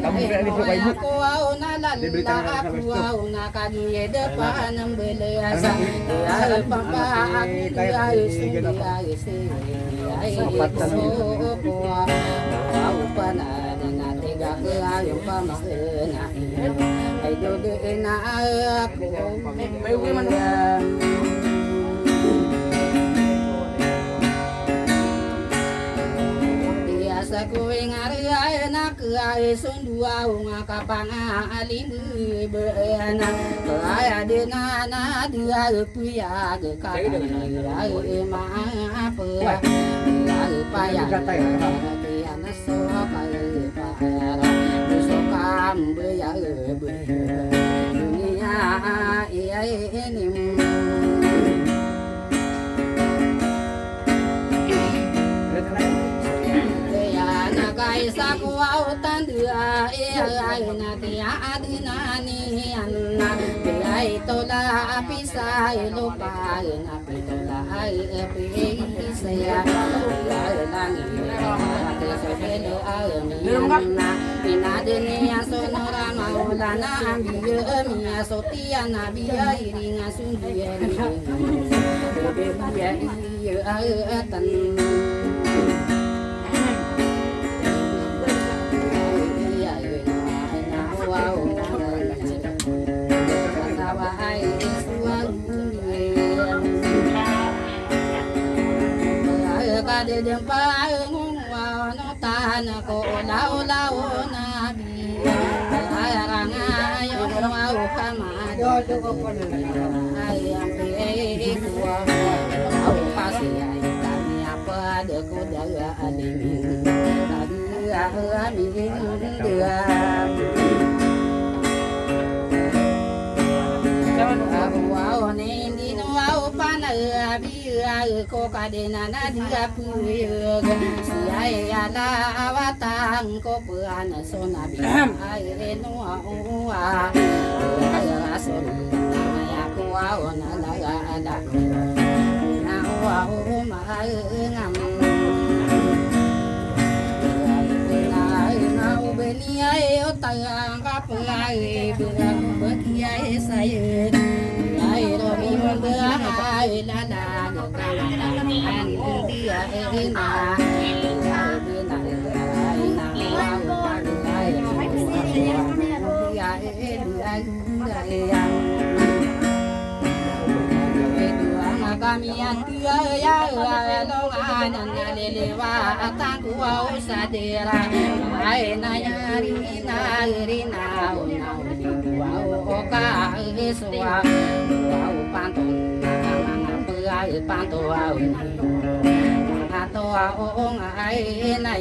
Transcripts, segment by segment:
Kamu berani coba ibu? Diberikan Sakuing ari nak ai sundua unga kapang alimu beana aya dena na dia puya ge ka ai ma apa ai paya dia na so pa pa so kam be ya be dunia ai ini Saku au tandua ai na tia adina ni anna ai tola apisa lupa na pitola ai pi saya ai langi te selo ai na pina dunia sonora maulana ambiye mia sotia na biya iringa sunduye be biya ai tan Kada dempa ngwa no tana ko lao lao na bi aranga yo mau kama ai ampe kuwa au pasi ai tani apa de ko daga ademi tadi mi dia wow ne di no wow pana bi ko kadena na dia puyo si ai ala awatang ko puana sona bi ai no wa ai son ya ko wa na la ada na wa ma ngam na beni ai o tang ka pai bu be ai sai ai ro mi be ai la la ka an dia e na be na ai na wa ai dia e ai kami antia ya lo anan lele wa atang wa usadera ai na yari na rina na wa o ka eswa wa panton na pai panto wa na to wa o ai na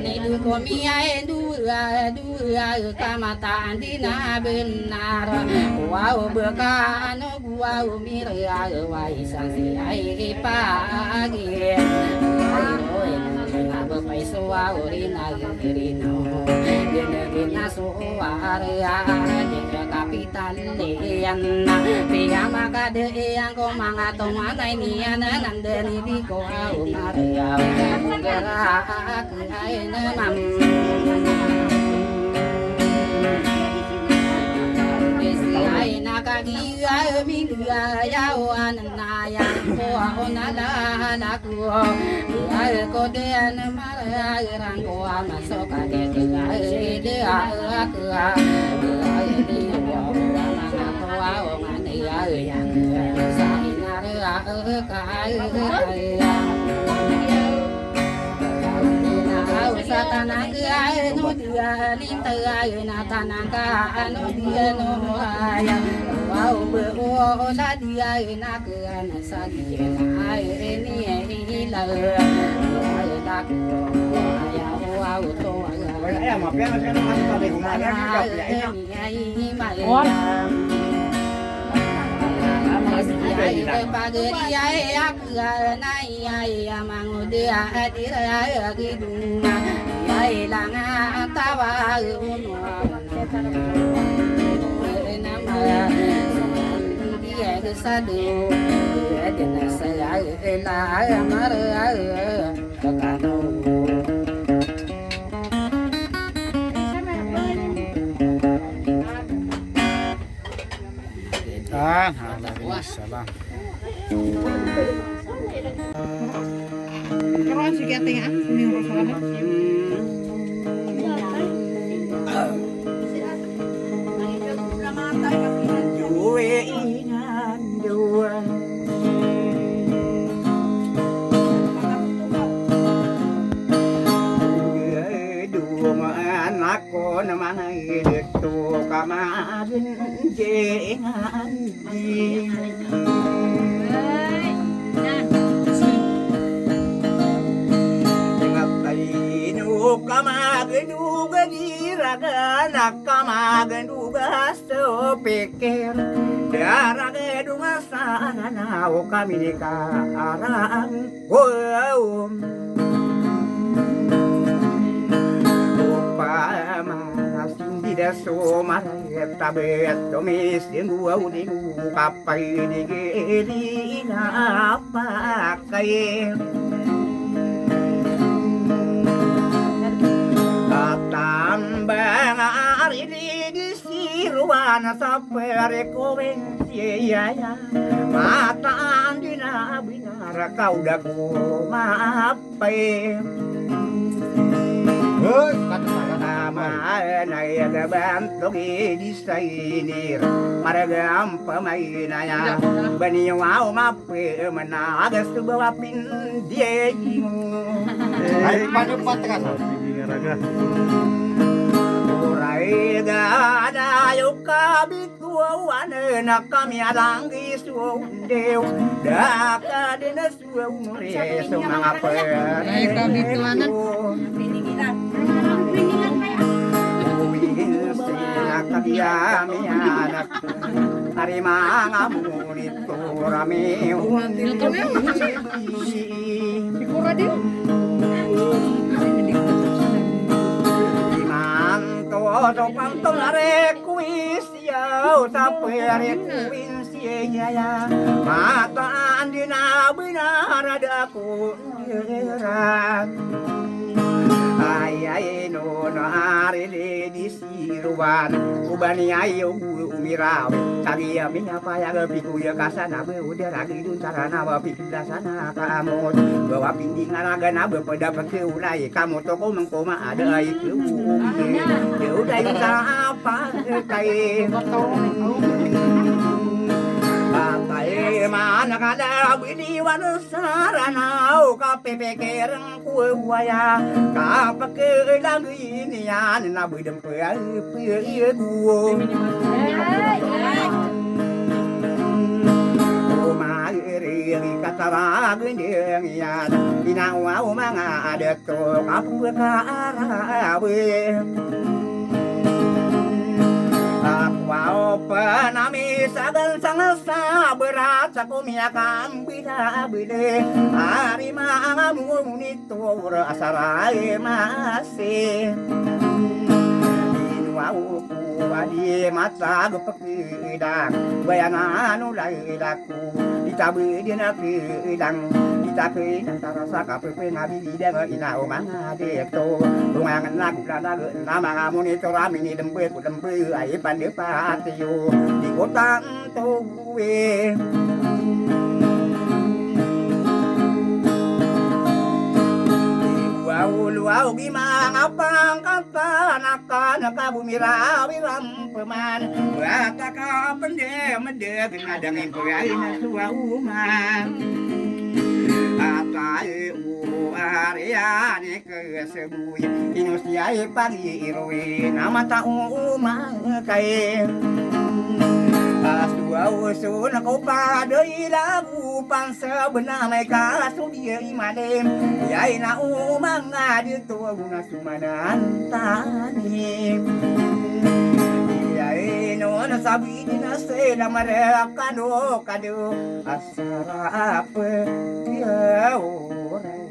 ni du ko mi ai du kamata andina benar wow bekano wow miria wai sansi ai pagi oi ngabo paiso wow rina rino gena so area de kapital lean pia maka de yang ko manga to manai ni anan de ni di ko au maria gera ai na mam ai na ka gi ai mi ga ya o anna ya ko ona la la ku ai ko de an ma ai ran ko ma so ka de ai de a ku ai ni wa ma na ko wa o ma ni ai ya sa na ra ka ai satana ai no dia lim ta ai na tananga no dia no ai wow be o la dia na ka na sa dia ai ni la ai la ko ya wow to ai ma pe na ta de ma ya ai ma ai pagari ai akga nai ai amangu dia adira ai giduna ai langa tawa unu sadu dina saya na mara kakano salam. Karon sige ating ning rosalan. Dua ingan dua. Dua anak ko naman ay dito kamarin jengan di. Kamagenuga diraga nakamagenuga so pikir daragenuga sana nao kami nikarang wow upama tidak so maret tabet domis dua udimu kapai digeli apa kain tambang ari di siruan sapere kowensia ya mata andina binar kau daku mapai hoi kata nai ada bantu di sainir maragam pemainanya bani wow mape menaga sebuah pin dia Ay, paano patras? Uray gadayo kabituan na kami alanggi suundew daka din suunre so mga Ay kabituanan. sila kagiyami anak ari mga munito rami Siguro din. Todo pantong are kuisiyaw tapay are kuisiya mata andina binarada ko diran ay no are di siruan ubani ayo umiraw tagi ami apa ya biku ya kasana be udah lagi dun sarana wa pindah sana kamu bawa pinding araga na be pada pakai ulai kamu toko mengkoma ada itu ya udah itu apa kai Pakai mana kada bini wanu sarana ka pepekerang kue waya ka pakai lagi ini ya na bidem pe duo katara gendeng ya binawa umanga ada to kapu ka arawe wow panami sagal sangsa berat sakumia kambida bide hari mangamu munito asarai masih wow wadi mata gepekidang bayangan ulai laku ditabe dina kidang ditabe antara saka pepe nabi didang ina omanga deto ruangan lagu lada nama monitor amini dembe ku dembe ai pande patio di kota tuwe wow gimana pang kata naka bumira wiram peman bata ka pende mede kenadang empoai na suwa uman atai area ne ke sebuy inusiai pagi iroi nama ta umang kai Asua usun kau padai lagu pangsa benar mereka sudia imadem Yai na umang adi tua guna sumanan tani Yai no na sabi dina seda mereka kado kado asara apa dia orang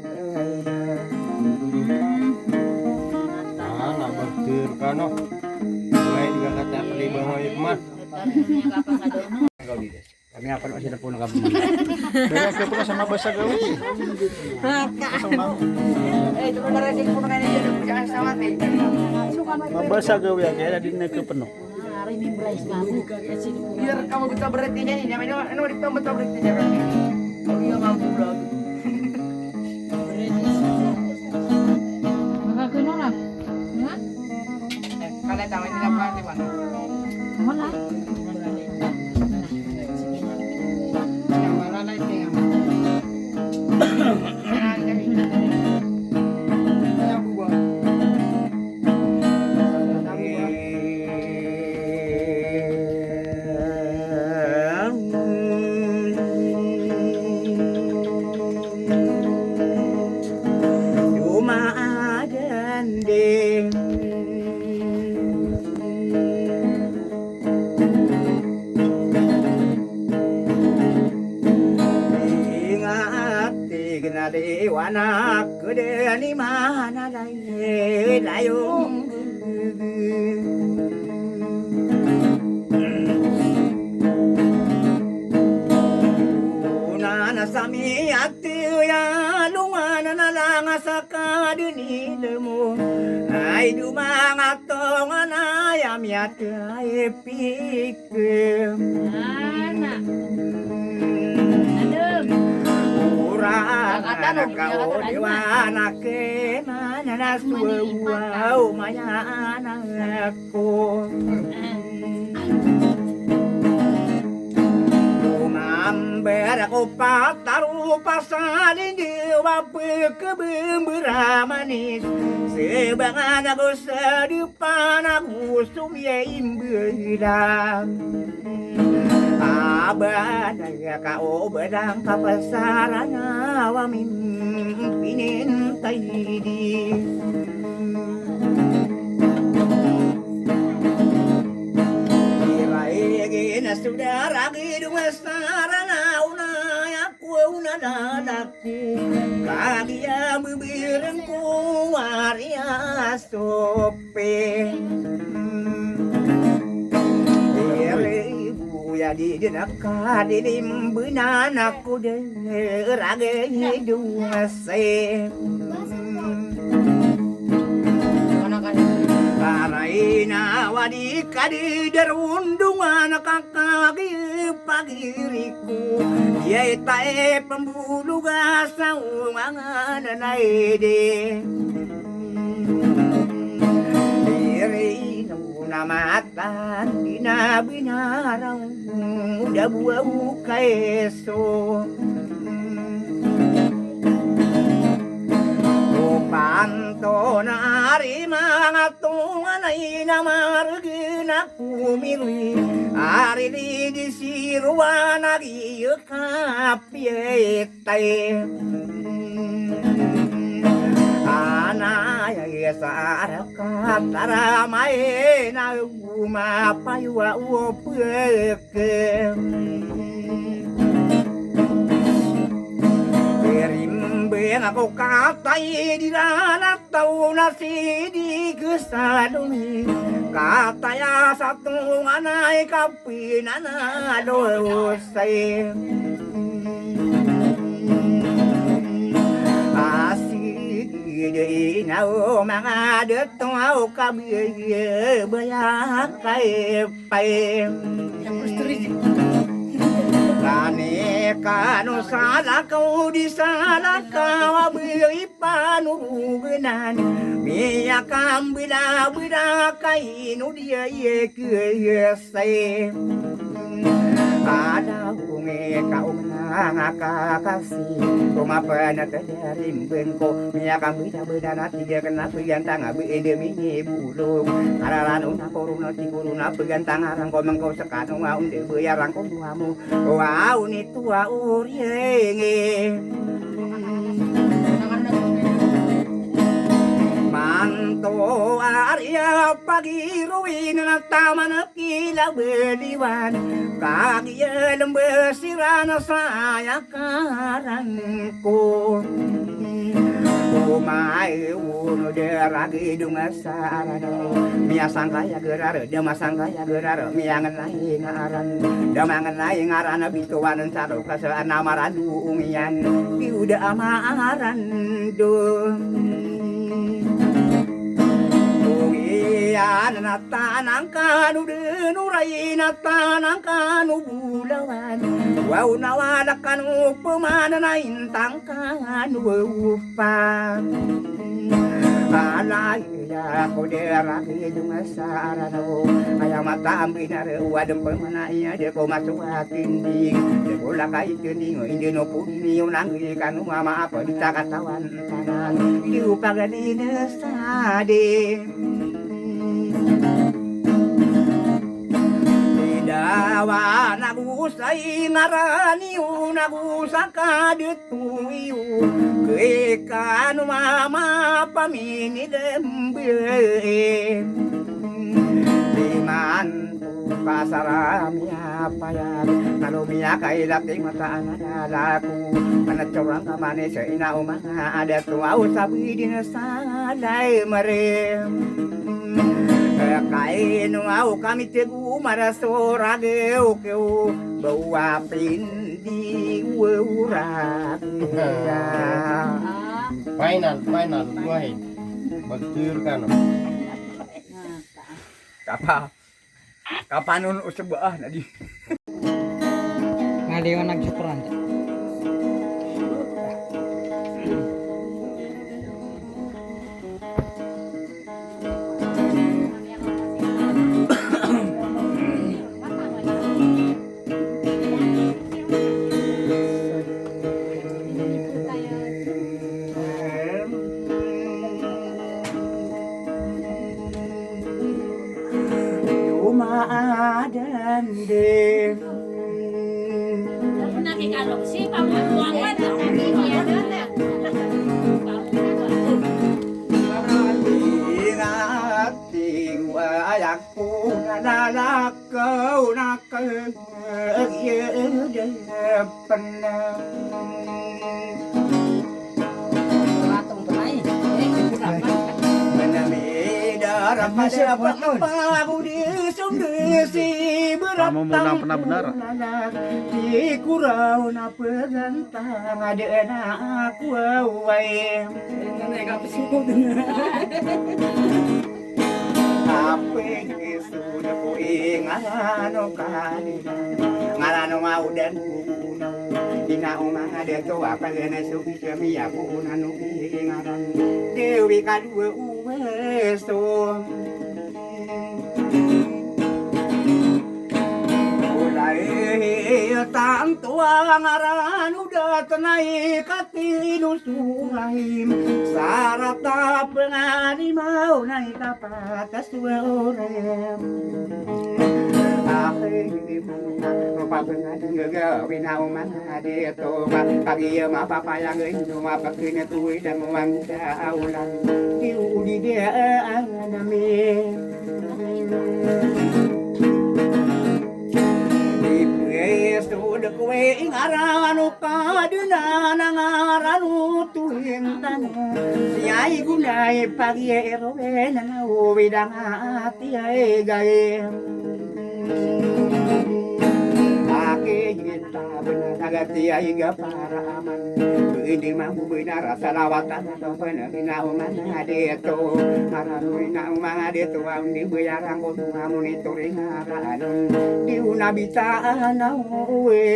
Nah, bertir kano. Baik juga kata beli bawa mah. Kau di Kami akan masih na po nakabuman. Kaya kayo po sa mabasa gawin. Ito na rin po na kanina po sa asawate. Mabasa gawin kaya din na kepenuh. Biar kamu bisa berhenti nyanyi, ano dito mo berhenti nyanyi. Kalau dia mampu lagi. Makakano na? Ha? Kalian tahu ini apa di mana? Wala. Yang mana lagi yang? Yang buah. Dewana kede ni mana lai layung Nana sami ati ya lungana na lang sa dini lemo ay dumangatong anayam yat ay pikem Urang kau diwana ke mana nasuau maya anakku Umamber aku pataru pasalin di wape kebembera manis Sebangan aku sedipan aku sumyaim beridam Abadaya kau bedang kapasaran awa mimpinin taidi Ilaigin sudah ragi dumasaran auna aku unadadaku Kagia bibirengku waria sope Jadi denaka dilim benan aku derage dua se Karaina wadi kadi derundungan kakagi pagiriku Dia tae pembulu gasau mangan naide Namatan dinabinarang udah buau kaeso Panto nari mga tungan ay namargin ako mirwi Ari di siruan nagiyakapyetay Anaya sa arakap taramay na umapaywa upeke Perimbeng ako katay di lalataw na sidi kesadumi Kataya sa tungan ay kapinanalosay Di nao mga detong kami bayak kay pay Kani kano sala kau di sala kau abui panurugan Miya kambila bida kainu dia ye kuyasay Ada bunge kau ngakakasi Rumah na tadarimbeng ko Miya kambila bida na tiga kena pegantang abu edemi bulung Karalan una koruna tikuruna pegantang arang ko mengkau sekanu ngaun de bayarang ko duamu Wow ni tua urienge Manto Arya pagiruin na taman na kilaw beliwan Kagiya lembesiran saya karang ko Umai unu deragi dunga sarano Mia sangkaya gerar Dama sangkaya gerar Mia ngenai ngaran Dama ngenai ngaran Bituan saro kasaan amaran umian Diuda amaran do Umian natanang kanu denurai natanang kanu bulawan Wau nawala kanu pemananain tangkan upang Alaya ko deraki dunga sarano Ayang mata ambinar wadem pemanaya de ko masuka tinding De ko lakay tinding hindi no puni unang kanu mama apa ditakatawan tanan Diu pagadina sade Dawa nagusay ngaraniu nagusaka detuiu Kekanu mama pamini dembe Liman pasarami apa ya Kalau miya kailating mata anadalaku Manatsorang kamane sa inaumang ada tuaw sabi din salay marem Kainu au kami tegu marasora geu keu bawa pindi wura Mainan buahin Betul kan Kapanon usebah nadi Ngaliwan nagsyukuran Adandem Kalau si pamuan Ingati wayakku nanakau nakau ye penam Latung tunai darah siapa aku disundesi Kamu mau benar-benar di kurau na pergantang ada aku awai apa sudah ku ingano kali ngarano mau dan kunau ina umang ada tu apa gana suki kami aku nanu ingaran dewi kadua uweso tanto ang aran udah tenai katilu suraim sarata pengani mau naik kapatas orem Rupa pengani ngegawin au mana de to pagi ma papa yang itu ma pakine tuwi dan mangda aulan diudi dia anami Sudah kue ingaranu kaduna nangaranu tuing tanu Siai gunai pagi erowe nangau bidang hati ay gaye Ake kita benar agati ay para aman Hindi mampu benar salawatan atau penerinau mana deto Maranu inau mana deto ang dibayarang ko tungamun ito ring haranon Di unabitaan awe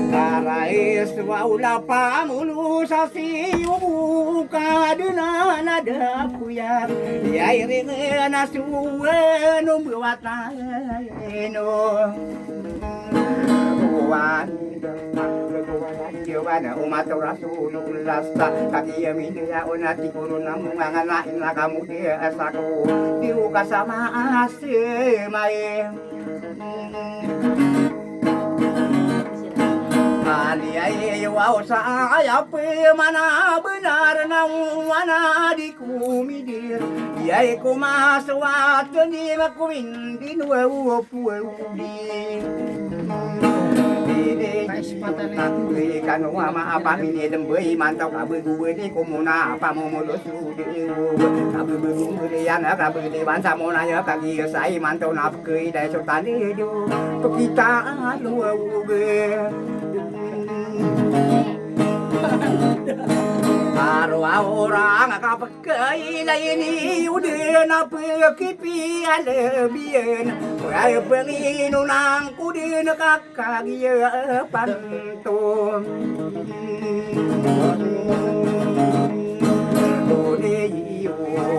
Karais waula pamulu sa siyo buka Duna nada puyar Yay rin na suwe numbuwat na ino Jiwana umat Rasulullah kaki yamin dia onati kuruna mga lain na kamu dia asaku diuka sama asimay Aliyay wow sa ayap mana benar nang wana di kumidir Yay kumaswat di makuin di nuwa puwudi Kan wama apa mini dembei mantau kabe gue di komuna apa mau modus kabe gue yana kabe di bansa mona ya kaki sai mantau nap ke dai sultan itu kita dua gue arwah orang kapakai laini udah napa kipi alebien ay penginu nang kudin kakagia pantun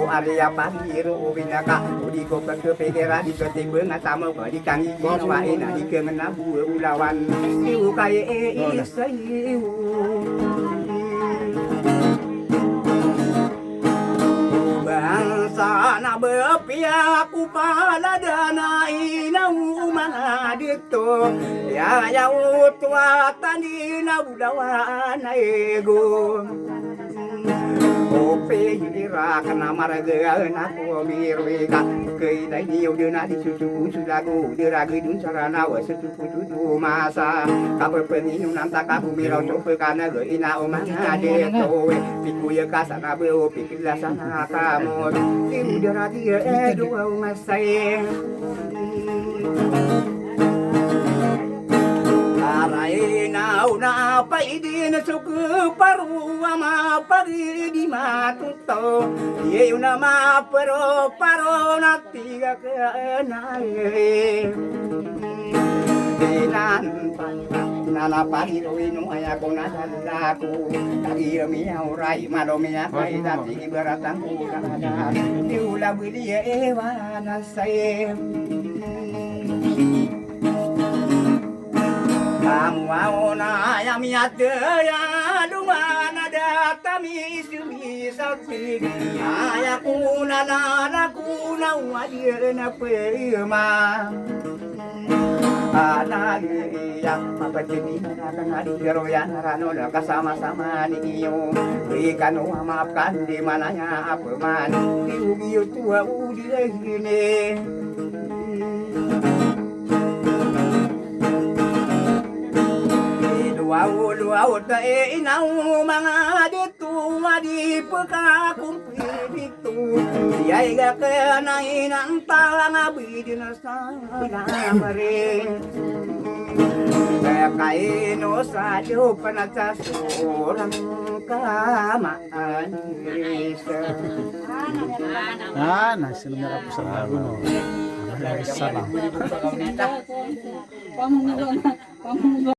Arya pahiro binaka udi ko kepekera di ketimbang atama di kangi wa ena di kengen abu ulawan iu kai isaiu bangsa na bepia ku pala dana inau manadito ya ya utwa tandina budawana ego Ope hira kana maraga na ko mirweka kai dai niu de na di susu sulagu de ragu dun sarana wa susu tu masa ka pepeni nan ta ka bumi ro to pe kana ge ina o ma de to we piku ye ka sana be o pikila sana ka mo di de ra di e do o masai Araina una paidi na suku paru ama pagi di matuto ye una ma paro na tiga ke nae dinan nana pagi ro inu aya kona dalaku kagi mi aurai madomia kai dati beratang ada diula budi e wana sai Kamuaona ya miate ya dumana data mi sumi sakti ya kuna na kuna wadir na pema ana ya mapatini na kanadi geroyan rano kasama-sama ni iyo berikan maafkan di mananya apa man diugi tua udi gini Luau ta inau mga dito di pagkakumpli dito Yay ga kena inang talang abidin sa lamari Kaino sa diupan at sa surang kamaan nasi nomor apa sama Pamungo na.